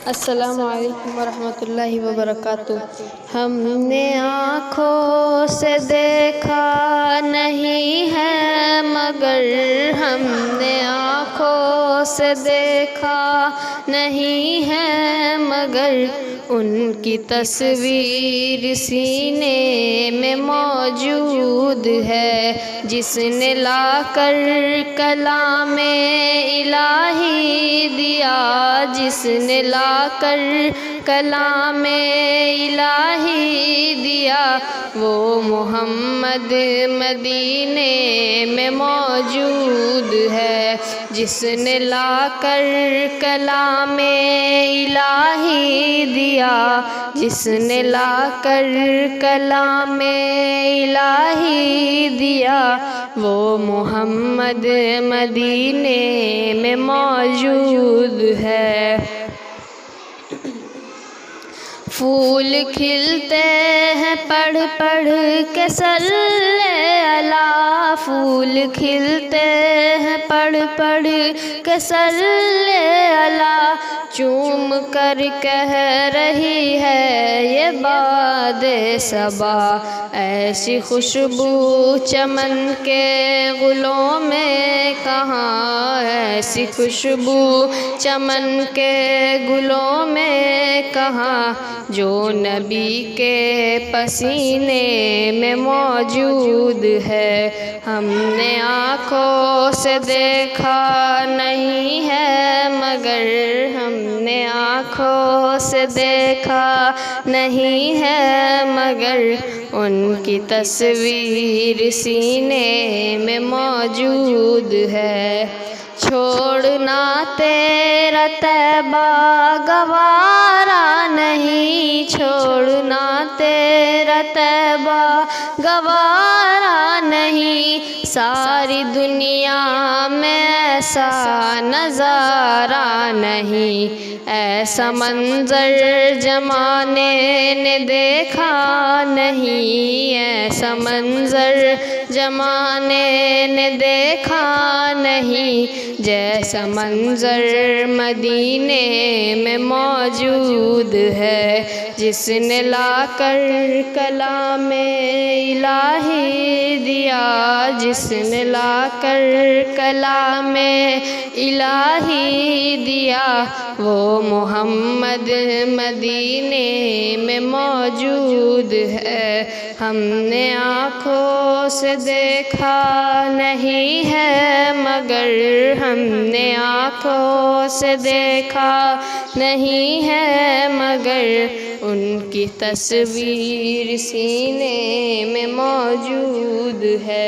السلام علیکم ورحمۃ اللہ وبرکاتہ۔ ہم نے آنکھوں سے دیکھا نہیں ہے مگر ہم نے آنکھوں سے دیکھا نہیں ہے مگر ان کی تصویر سینے میں موجود ہے، جس نے لا کر کلام الہی دیا، جس نے لا کر کلام الہی دیا، وہ محمد مدینے میں موجود ہے، جس نے لا کر کلام الہی دیا، جس نے لا کر کلام الہی دیا، وہ محمد مدینے میں موجود ہے۔ پھول کھلتے ہیں پڑھ پڑھ کے صلی علی، پھول کھلتے ہیں پڑھ پڑھ کے صلی علی، چوم کر کہہ رہی ہے یہ باد صبا، ایسی خوشبو چمن کے گلوں میں کہاں، ایسی خوشبو چمن کے گلوں میں کہاں، جو نبی کے پسینے میں موجود ہے۔ ہم نے آنکھوں سے دیکھا نہیں ہے مگر ہم نے آنکھوں سے دیکھا نہیں ہے مگر ان کی تصویر سینے میں موجود ہے۔ چھوڑنا تیرا طیبہ گوارا نہیں، چھوڑنا تیرا طیبہ گوارا نہیں، ساری دنیا میں ایسا نظارہ نہیں، ایسا منظر زمانے نے دیکھا نہیں، ایسا منظر زمانے نے دیکھا نہیں، جیسا منظر مدینے میں موجود ہے، جس نے لا کر کلام الہی دیا، جس نے لا کر کلام الہی دیا، وہ محمد مدینے میں موجود ہے۔ ہم نے آنکھوں سے دیکھا نہیں ہے مگر ہم نے آنکھوں سے دیکھا نہیں ہے مگر ان کی تصویر سینے میں موجود ہے۔